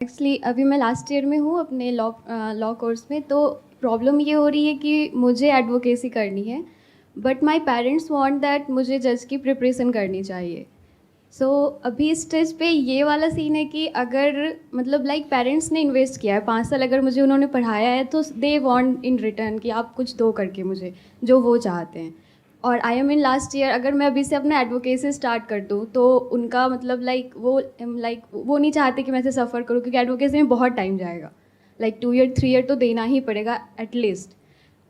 Actually अभी मैं last year में हूँ अपने लॉ कोर्स में। तो प्रॉब्लम ये हो रही है कि मुझे एडवोकेसी करनी है, but my parents want that मुझे जज की प्रिपरेशन करनी चाहिए। सो अभी इस स्टेज पे ये वाला सीन है कि अगर मतलब लाइक पेरेंट्स ने इन्वेस्ट किया है 5 साल, अगर मुझे उन्होंने पढ़ाया है तो दे वांट इन रिटर्न कि आप कुछ दो करके मुझे जो वो चाहते हैं। और I am in last year, अगर मैं अभी से अपना एडवोकेसी स्टार्ट कर दूँ तो उनका मतलब लाइक वो नहीं चाहते कि मैं ऐसे सफ़र करूँ, क्योंकि एडवोकेसी में बहुत टाइम जाएगा। लाइक 2 ईयर 3 ईयर तो देना ही पड़ेगा एटलीस्ट।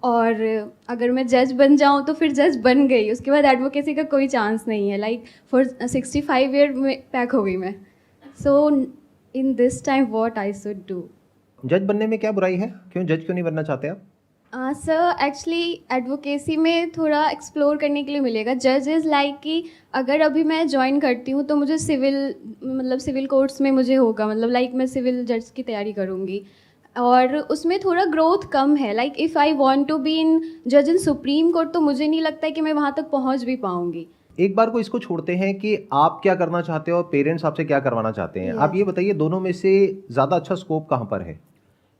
और अगर मैं जज बन जाऊँ तो फिर जज बन गई, उसके बाद एडवोकेसी का कोई चांस नहीं है। लाइक फॉर 65 ईयर में पैक हो गई मैं। So in this time what I should do? जज बनने में क्या बुराई है? क्यों जज क्यों नहीं बनना चाहते आप? सर एक्चुअली एडवोकेसी में थोड़ा एक्सप्लोर करने के लिए मिलेगा। जज इज़ लाइक कि अगर अभी मैं ज्वाइन करती हूँ तो मुझे सिविल कोर्ट्स में मुझे होगा, मतलब लाइक मैं सिविल जज की तैयारी करूँगी और उसमें थोड़ा ग्रोथ कम है। Like if I want to be in जज इन सुप्रीम कोर्ट तो मुझे नहीं लगता है कि मैं वहाँ तक पहुँच भी पाऊँगी। एक बार को इसको छोड़ते हैं कि आप क्या करना चाहते हो और पेरेंट्स आपसे क्या करवाना चाहते हैं। आप ये बताइए, दोनों में से ज़्यादा अच्छा स्कोप कहाँ पर है?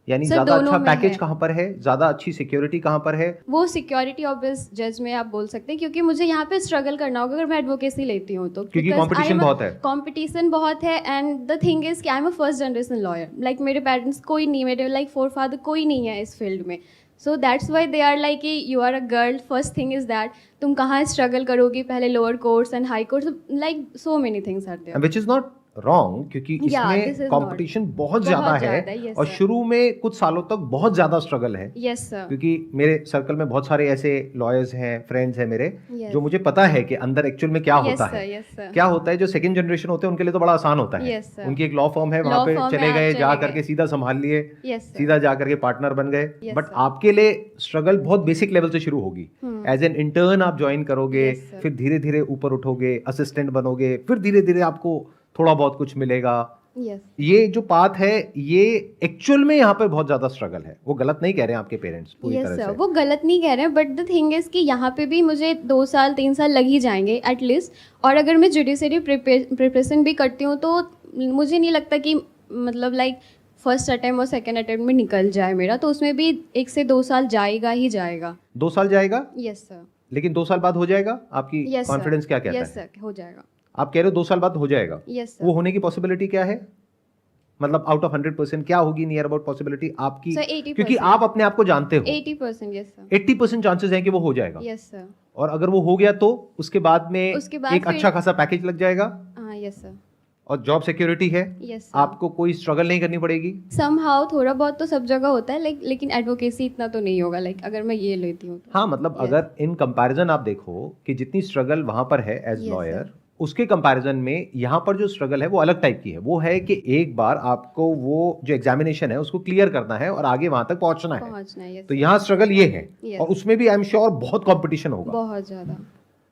यानी सर ज़्यादा दोनों अच्छा में पैकेज है। कहाँ पर है? ज़्यादा अच्छी सिक्योरिटी कहाँ पर है? वो सिक्योरिटी ऑब्वियस जज में आप बोल सकते हैं, क्योंकि मुझे यहाँ पे स्ट्रगल करना होगा अगर मैं एडवोकेसी लेती हूँ तो, क्योंकि कंपटीशन बहुत है। कंपटीशन बहुत है। एंड द थिंग इज कि I am a first generation lawyer. Like मेरे पेरेंट्स कोई नहीं, मेरे लाइक फोरफादर कोई नहीं है इस फील्ड में। So that's why they are like कि you are a girl, first thing is that तुम कहाँ स्ट्रगल करोगी, पहले lower courts and high courts, like so many things are there. Which is not wrong, क्योंकि इसमें competition बहुत ज़्यादा है yes और sir. शुरू में कुछ सालों तक बहुत ज़्यादा स्ट्रगल है। Yes sir. क्योंकि मेरे सर्कल में बहुत सारे ऐसे लॉयर्स हैं, फ्रेंड्स हैं मेरे, Yes. जो मुझे पता है कि अंदर एक्चुअल में क्या Yes होता sir, है। yes sir. क्या होता है, जो सेकंड जनरेशन होते हैं उनके लिए तो बड़ा आसान होता है। Yes sir. उनकी एक लॉ फर्म है, वहां Law पे firm चले में आप गए, जा चले करके गए। सीधा संभाल लिए, Yes sir. सीधा जा करके पार्टनर बन गए। Yes but sir. आपके लिए स्ट्रगल बहुत बेसिक लेवल से शुरू होगी। एज एन इंटर्न आप ज्वाइन करोगे, Yes sir. फिर धीरे धीरे ऊपर उठोगे, असिस्टेंट बनोगे, फिर धीरे धीरे आपको थोड़ा बहुत कुछ मिलेगा। Yes. ये जो पाथ है, ये एक्चुअल में यहाँ पे बहुत ज्यादा स्ट्रगल है। वो गलत नहीं कह रहे हैं आपके पेरेंट्स पूरी यस तरह सर, से। वो गलत नहीं कह रहे हैं, बट द थिंग इज़ कि यहाँ पे भी मुझे 2 साल 3 साल लग ही जाएंगे एटलीस्ट। और अगर मैं जुडिशरी प्रिपरेशन भी करती हूँ तो मुझे नहीं लगता कि मतलब लाइक फर्स्ट अटैम्प्ट और सेकेंड अटैम्प्ट में निकल जाए मेरा, तो उसमें भी 1 से 2 साल जाएगा ही जाएगा। 2 साल जाएगा? Yes sir. लेकिन 2 साल बाद हो जाएगा? आपकी यस सर। कॉन्फिडेंस क्या कहता है? यस सर, हो जाएगा। आप कह रहे हो 2 साल बाद हो जाएगा? Yes sir. वो होने की पॉसिबिलिटी क्या है? मतलब आउट ऑफ 100% क्या होगी नियर अबाउट पॉसिबिलिटी आपकी? सर 80%। क्योंकि आप अपने आप को जानते हो 80%। Yes sir. 80% चांसेस हैं कि वो हो जाएगा। Yes sir. और अगर वो हो गया तो उसके बाद में उसके बाद एक फिर- अच्छा खासा पैकेज लग जाएगा हाँ यस सर। और जॉब सिक्योरिटी है। Yes sir. आपको कोई स्ट्रगल नहीं करनी पड़ेगी। समहाउ थोड़ा बहुत तो सब जगह होता है, लेकिन एडवोकेसी इतना तो नहीं होगा, लाइक अगर मैं ये लेती हूँ तो। हाँ, मतलब Yes. अगर इन कंपैरिजन आप देखो कि जितनी स्ट्रगल वहां पर है एज Yes, लॉयर, sir. उसके कंपैरिजन में यहाँ पर जो स्ट्रगल है वो अलग टाइप की है। वो है कि एक बार आपको वो जो एग्जामिनेशन है उसको क्लियर करना है और आगे वहां तक पहुंचना है। yes, तो sir. यहाँ स्ट्रगल ये है। Yes. और उसमें भी आई एम श्योर बहुत कंपटीशन होगा। बहुत ज़्यादा।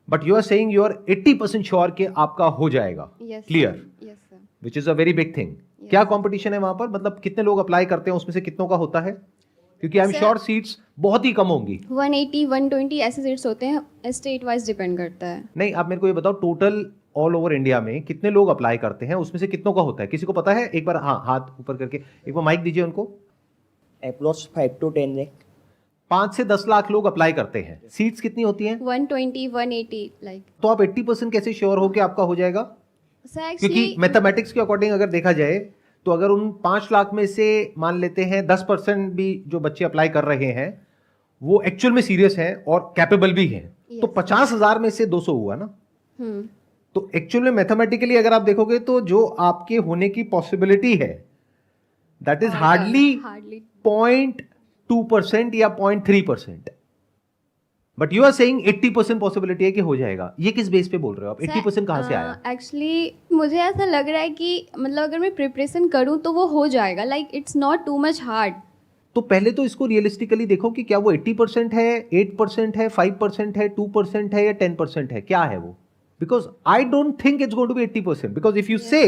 But you are saying you are 80% sure कि आपका हो जाएगा Yes, sir. Clear, Yes, sir. Which is a very big thing. Yes. क्या कंपटीशन है वहां पर? मतलब कितने लोग अप्लाई करते हैं, उसमें से कितनों का होता है? क्योंकि I am Sir- sure seats बहुत ही कम होंगी। 180 120 ऐसे सीट्स होते हैं, स्टेट वाइज डिपेंड करता है। नहीं, आप मेरे को ये बताओ, टोटल ऑल ओवर इंडिया में कितने लोग अप्लाई करते हैं, उसमें से कितनों का होता है? किसी को पता है? एक बार हाँ, हाथ ऊपर करके एक बार माइक दीजिए उनको। Approx 5 to 10 lakh. 5 से 10 लाख लोग अप्लाई करते हैं। सीट्स कितनी होती हैं? 120 180 लाइक। तो आप 80% कैसे श्योर हो कि आपका हो जाएगा? सर क्योंकि एक्चुअली मैथमेटिक्स के अकॉर्डिंग अगर देखा जाए तो अगर उन 5 लाख में से मान लेते हैं 10% भी जो बच्चे अप्लाई कर रहे हैं वो एक्चुअल में सीरियस हैं और कैपेबल भी हैं, तो 50,000 में से 200 हुआ ना। तो एक्चुअल में मैथमेटिकली अगर आप देखोगे तो जो आपके होने की पॉसिबिलिटी है दैट इज हार्डली 0.2% या 0.3%। But you are saying 80% possibility है कि हो जाएगा। ये किस बेस पे बोल रहे हो आप? 80% कहां से आया? एक्चुअली मुझे ऐसा लग रहा है कि मतलब अगर मैं प्रिपरेशन करूँ तो वो हो जाएगा, like it's not too much hard. तो पहले तो इसको रियलिस्टिकली देखो कि क्या वो 80% है, 8% है, 5% है, 2% है या 10% है, क्या है वो? Because I don't think it's going to be 80%। Because if you say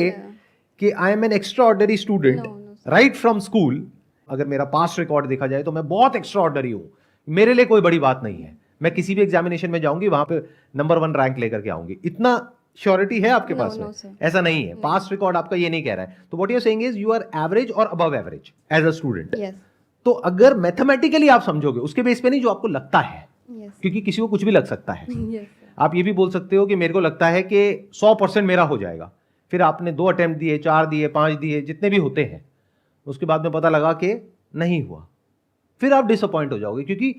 कि I am an extraordinary student right from school, अगर मेरा पास्ट रिकॉर्ड देखा जाए तो मैं बहुत एक्स्ट्रा ऑर्डिनरी हूं, मेरे लिए कोई बड़ी बात नहीं है, मैं किसी भी एग्जामिनेशन में जाऊंगी वहां पे नंबर 1 रैंक लेकर के आऊंगी, इतना श्योरिटी है आपके No, पास no, में? sir. ऐसा नहीं है, पास्ट रिकॉर्ड आपका ये नहीं कह रहा है। तो what you are saying is you are average और above average as a student. Yes तो अगर मैथमेटिकली आप समझोगे, उसके बेस पे नहीं, जो आपको लगता है, यस क्योंकि किसी को कुछ भी लग सकता है। यस आप ये भी बोल सकते हो कि मेरे को लगता है कि 100% मेरा हो जाएगा, फिर आपने 2 अटेम्प्ट दिए, 4 दिए, 5 दिए, जितने भी होते हैं, उसके बाद में पता लगा कि नहीं हुआ, फिर आप डिसअपॉइंट हो जाओगे, क्योंकि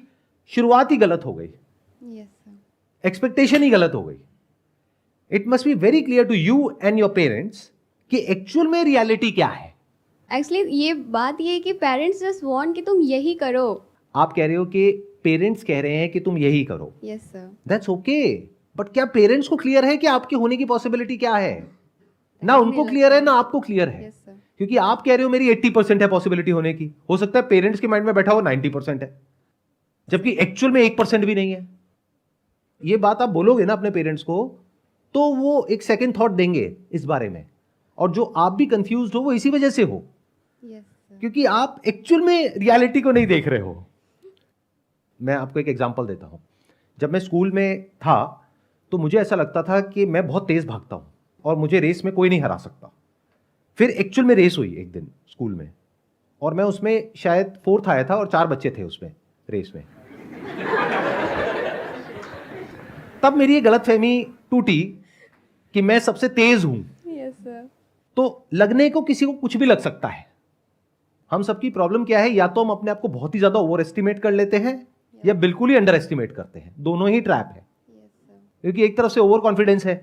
शुरुआत ही गलत हो गई, यस सर एक्सपेक्टेशन ही गलत हो गई। It must be very clear to you and your parents कि एक्चुअल में रियलिटी क्या है। एक्चुअली ये बात ये है कि पेरेंट्स जस्ट वांट कि तुम यही करो। आप कह रहे हो कि पेरेंट्स कह रहे हैं कि तुम यही करो, yes sir that's okay, but क्या पेरेंट्स को क्लियर है कि आपके होने की पॉसिबिलिटी क्या है? ना उनको क्लियर है ना आपको क्लियर है। यस सर क्योंकि आप कह रहे हो मेरी 80% है पॉसिबिलिटी होने की, हो सकता है पेरेंट्स के माइंड में बैठा हो 90% है, जबकि एक्चुअल में 1% भी नहीं है। ये बात आप बोलोगे ना अपने पेरेंट्स को, तो वो एक सेकंड थॉट देंगे इस बारे में, और जो आप भी कंफ्यूज्ड हो वो इसी वजह से हो, यस सर क्योंकि आप एक्चुअल में रियलिटी को नहीं देख रहे हो। मैं आपको एक एग्जांपल देता हूं। जब मैं स्कूल में था तो मुझे ऐसा लगता था कि मैं बहुत तेज भागता हूं और मुझे रेस में कोई नहीं हरा सकता। फिर एक्चुअल में रेस हुई एक दिन स्कूल में, और मैं उसमें शायद 4th आया था और 4 बच्चे थे उसमें रेस में। तब मेरी ये गलतफहमी टूटी कि मैं सबसे तेज हूं। यस सर तो लगने को किसी को कुछ भी लग सकता है। हम सबकी प्रॉब्लम क्या है, या तो हम अपने आप को बहुत ही ज्यादा ओवर एस्टिमेट कर लेते हैं या बिल्कुल ही अंडर एस्टिमेट करते हैं। दोनों ही ट्रैप है, यस सर क्योंकि एक तरफ से ओवर कॉन्फिडेंस है,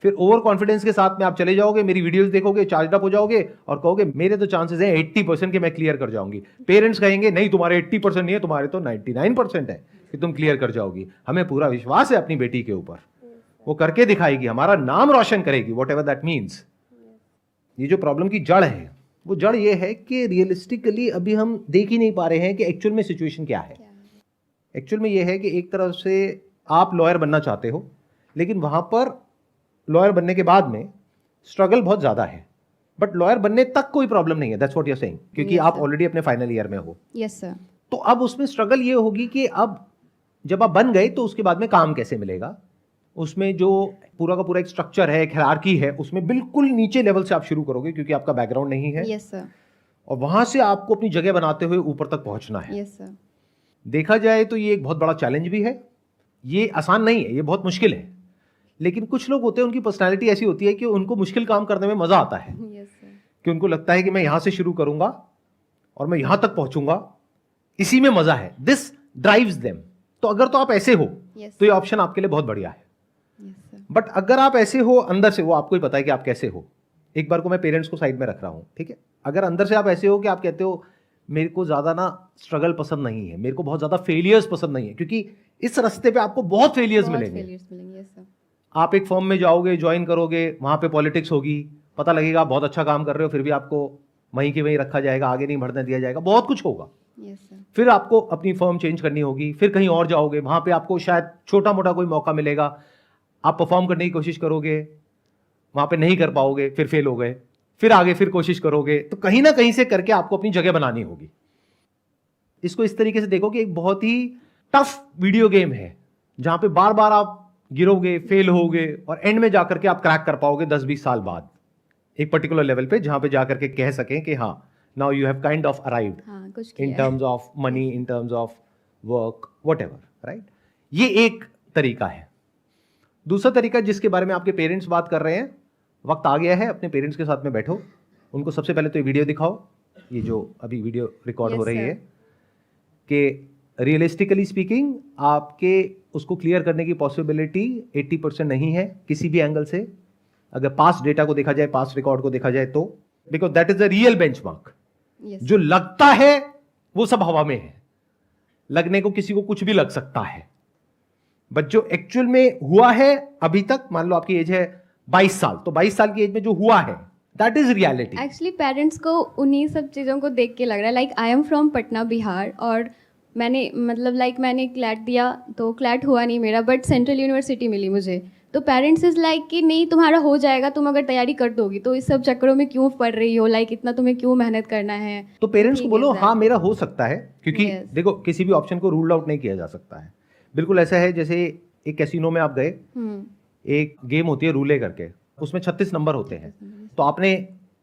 फिर ओवर कॉन्फिडेंस के साथ में आप चले जाओगे, मेरी वीडियोस देखोगे, चार्ज अप हो जाओगे और कहोगे मेरे तो चांसेस हैं 80% के मैं क्लियर कर जाऊंगी। पेरेंट्स कहेंगे नहीं तुम्हारे 80% नहीं है, तुम्हारे तो 99% है कि तुम क्लियर कर जाओगी। हमें पूरा विश्वास है अपनी बेटी के ऊपर, वो करके दिखाएगी, हमारा नाम रोशन करेगी, वॉट एवर दैट मीन्स। ये जो प्रॉब्लम की जड़ है, वो जड़ ये है कि रियलिस्टिकली अभी हम देख ही नहीं पा रहे हैं कि एक्चुअल में सिचुएशन क्या है। क्या है? एक्चुअल में ये है कि एक तरफ से आप लॉयर बनना चाहते हो, लेकिन वहां पर लॉयर बनने के बाद में स्ट्रगल बहुत ज्यादा है, बट लॉयर बनने तक कोई प्रॉब्लम नहीं है, that's what you are saying, क्योंकि Yes, आप sir. ऑलरेडी अपने फाइनल ईयर में हो। यस सर तो अब उसमें स्ट्रगल ये होगी कि अब जब आप बन गए तो उसके बाद में काम कैसे मिलेगा। उसमें जो पूरा का पूरा एक स्ट्रक्चर है, एक हायरार्की है, उसमें बिल्कुल नीचे लेवल से आप शुरू करोगे, क्योंकि आपका बैकग्राउंड नहीं है, यस सर और वहां से आपको अपनी जगह बनाते हुए ऊपर तक पहुंचना है। यस सर देखा जाए तो ये एक बहुत बड़ा चैलेंज भी है, ये आसान नहीं है, ये बहुत मुश्किल है। लेकिन कुछ लोग होते हैं, उनकी पर्सनालिटी ऐसी होती है कि उनको मुश्किल काम करने में मजा आता है, यस सर कि उनको लगता है कि मैं यहां से शुरू करूंगा और मैं यहां तक पहुंचूंगा, इसी में मजा है, दिस ड्राइव्स देम। तो अगर तो आप ऐसे हो यस तो ये ऑप्शन आपके लिए बहुत बढ़िया है। यस सर बट अगर आप ऐसे हो अंदर से, वो आपको ही पता है कि आप कैसे हो। एक बार को मैं पेरेंट्स को साइड में रख रहा हूं, ठीक है। अगर अंदर से आप ऐसे हो कि आप कहते हो मेरे को ज्यादा ना स्ट्रगल पसंद नहीं है, मेरे को बहुत ज्यादा फेलियर्स पसंद नहीं है, क्योंकि इस रास्ते पे आपको बहुत फेलियर्स मिलेंगे। यस सर आप एक फर्म में जाओगे, ज्वाइन करोगे, वहां पे पॉलिटिक्स होगी, पता लगेगा आप बहुत अच्छा काम कर रहे हो, फिर भी आपको वहीं के वहीं रखा जाएगा, आगे नहीं बढ़ने दिया जाएगा, बहुत कुछ होगा। यस सर फिर आपको अपनी फर्म चेंज करनी होगी, फिर कहीं और जाओगे, वहां पे आपको शायद छोटा मोटा कोई मौका मिलेगा, आप परफॉर्म करने की कोशिश करोगे, वहां पे नहीं कर पाओगे, फिर फेल हो गए, फिर आगे फिर कोशिश करोगे, तो कहीं ना कहीं से करके आपको अपनी जगह बनानी होगी। इसको इस तरीके से देखो कि एक बहुत ही टफ वीडियो गेम है, जहां पे बार बार आप गिरोगे, फेल होगे, और एंड में जाकर के आप क्रैक कर पाओगे 10-20 साल बाद एक पर्टिकुलर लेवल पे, जहां पे जाकर के कह सकें कि हाँ now you have kind of arrived हाँ कुछ इन किया है। Terms of money, in terms of work, whatever, right. ये एक तरीका है। दूसरा तरीका जिसके बारे में आपके पेरेंट्स बात कर रहे हैं, वक्त आ गया है, अपने पेरेंट्स के साथ में बैठो, उनको सबसे पहले तो ये वीडियो दिखाओ, ये जो अभी वीडियो रिकॉर्ड हो Yes, रही sir. है, कि रियलिस्टिकली स्पीकिंग आपके उसको क्लियर करने की पॉसिबिलिटी 80% नहीं है किसी भी एंगल से। अगर पास्ट डेटा को देखा जाए, पास्ट रिकॉर्ड को देखा जाए तो, because that is the real benchmark. Yes जो लगता है वो सब हवा में है, लगने को किसी को कुछ भी लग सकता है, बट जो एक्चुअल में हुआ है अभी तक, मान लो आपकी एज है 22 साल, तो 22 साल की एज में जो हुआ है that is reality. Actually parents को उन्हीं सब चीज़ों को देख के लग रहा है। Like I am from Patna Bihar, और मैंने मतलब मैंने क्लैट दिया तो क्लैट हुआ नहीं मेरा, बट सेंट्रल यूनिवर्सिटी मिली मुझे। तो पेरेंट्स इज लाइक कि नहीं तुम्हारा हो जाएगा, तुम अगर तैयारी कर दोगी, तो इस सब चक्करों में क्यों पढ़ रही हो, लाइक इतना तुम्हें क्यों मेहनत करना है। तो पेरेंट्स को ठीक बोलो is that. हाँ मेरा हो सकता है, क्योंकि Yes. देखो किसी भी ऑप्शन को रूल आउट नहीं किया जा सकता है। बिल्कुल ऐसा है जैसे एक कैसीनो में आप गए, एक गेम होती है रूले करके, उसमें 36 नंबर होते हैं, तो आपने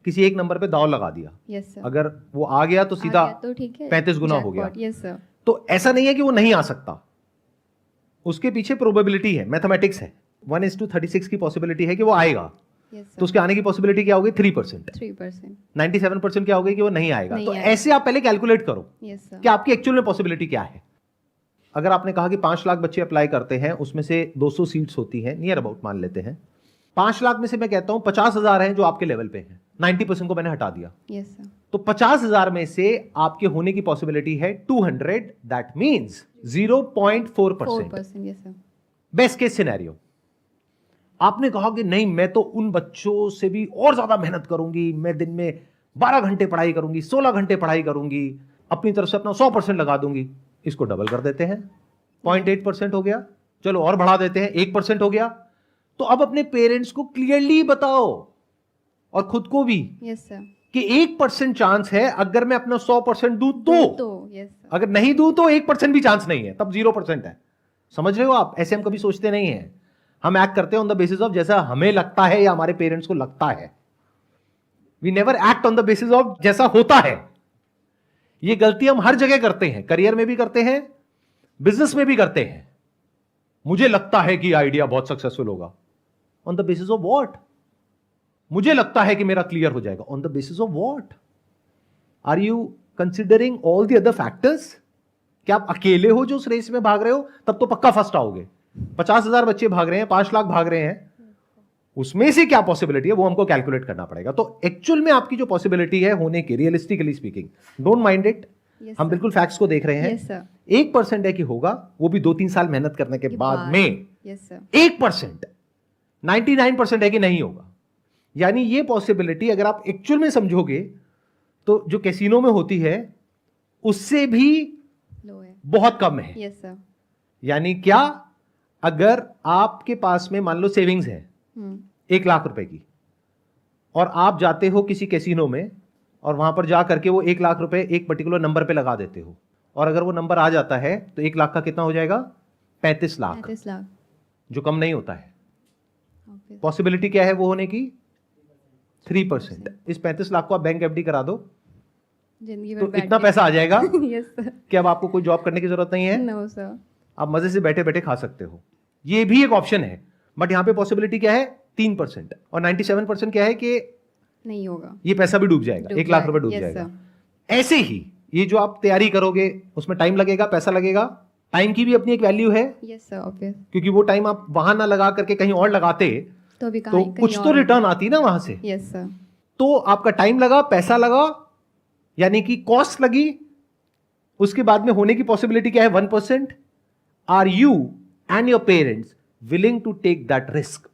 किसी एक नंबर पे दाव लगा दिया, यस सर, अगर वो आ गया तो सीधा तो ठीक है, 35 गुना हो गया। यस सर, तो ऐसा नहीं है कि वो नहीं आ सकता, उसके पीछे प्रोबेबिलिटी है, मैथमेटिक्स है। 1:36 की पॉसिबिलिटी है कि वो आएगा, यस तो सर, उसके आने की पॉसिबिलिटी क्या होगी? 3%। 3%, 97% क्या होगी कि वो नहीं आएगा। नहीं तो आएगा। ऐसे आप पहले कैलकुलेट करो यस सर, कि आपकी एक्चुअल में पॉसिबिलिटी क्या है। अगर आपने कहा कि 5 लाख बच्चे अप्लाई करते हैं, उसमें से 200 सीट्स होती हैं, नियर अबाउट मान लेते हैं, 5 लाख में से मैं कहता हूं 50,000 हैं जो आपके लेवल पे हैं, 90% को मैंने हटा दिया, यस सर, तो 50,000 में से आपके होने की पॉसिबिलिटी है 200, that means 0.4%। 4%, yes sir, best case scenario. आपने कहा कि नहीं, मैं तो उन बच्चों से भी और ज्यादा मेहनत करूंगी, मैं दिन में 12 घंटे पढ़ाई करूंगी, 16 घंटे पढ़ाई करूंगी, अपनी तरफ से अपना 100% लगा दूंगी। इसको डबल कर देते हैं, 0.8% हो गया, चलो और बढ़ा देते हैं, 1% हो गया। तो अब अपने पेरेंट्स को क्लियरली बताओ और खुद को भी यस सर, कि 1% चांस है, अगर मैं अपना 100% दूं तो, यस सर, अगर नहीं दूं तो 1% भी चांस नहीं है, तब 0% है। समझ रहे हो आप? ऐसे हम कभी सोचते नहीं है, हम एक्ट करते हैं ऑन द बेसिस ऑफ जैसा हमें लगता है या हमारे पेरेंट्स को लगता है। We never act on the basis of जैसा होता है। ये गलती हम हर जगह करते हैं, करियर में भी करते हैं, बिजनेस में भी करते हैं। मुझे लगता है कि आइडिया बहुत सक्सेसफुल होगा, on the basis of what? मुझे लगता है कि मेरा क्लियर हो जाएगा, on the basis of what? Are you considering all the other factors? क्या आप अकेले हो जो उस रेस में भाग रहे हो? तब तो पक्का फर्स्ट आओगे। 50,000 बच्चे भाग रहे हैं, 5 लाख भाग रहे हैं, उसमें से क्या पॉसिबिलिटी है वो हमको कैलकुलेट करना पड़ेगा। तो एक्चुअल में आपकी जो पॉसिबिलिटी है होने की, realistically speaking, don't mind it, yes हम सर, बिल्कुल फैक्ट्स को देख रहे हैं। यस सर, 1% है कि होगा, वो भी 2-3 साल मेहनत करने के बाद में। यस सर, 1%, 99% है कि नहीं होगा। यानी ये पॉसिबिलिटी अगर आप एक्चुअल में समझोगे तो जो कैसीनो में होती है उससे भी लो है, बहुत कम है। यस सर, यानी क्या? अगर आपके पास में मान लो सेविंग्स है 1 लाख रुपए की, और आप जाते हो किसी कैसीनो में और वहां पर जा करके वो 1 लाख रुपए एक पर्टिकुलर नंबर पे लगा देते हो, और अगर वो नंबर आ जाता है तो 1 लाख का कितना हो जाएगा? 35 लाख, 35 लाख, जो कम नहीं होता है। ओके, पॉसिबिलिटी क्या है वो होने की? 3%। इस 35 लाख को आप बैंक एफडी करा दो जिंदगी तो भर बैठ इतना के- पैसा आ जाएगा यस सर, कि अब आपको कोई जॉब करने की जरूरत नहीं है, नो सर, आप मजे से बैठे बैठे खा सकते हो। ये भी एक ऑप्शन है, बट यहां पे पॉसिबिलिटी क्या है? 3%। और 97% क्या है कि नहीं होगा, ये पैसा भी डूब जाएगा, डूब 1 लाख रुपए डूब yes, जाएगा। sir. ऐसे ही ये जो आप तैयारी करोगे उसमें टाइम लगेगा, पैसा लगेगा, टाइम की भी अपनी एक वैल्यू है, यस सर, ऑब्वियस, क्योंकि वो टाइम आप वहां ना लगा करके कहीं और लगाते तो अभी तो कहीं कुछ तो रिटर्न आती ना वहां से। यस सर, तो आपका टाइम लगा, पैसा लगा, यानी कि कॉस्ट लगी, उसके बाद में होने की पॉसिबिलिटी क्या है? 1%। Are you and your parents willing to take that risk?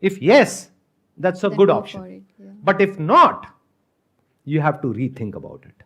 If yes, that's a Then good go option, for it, yeah. But if not, you have to rethink about it.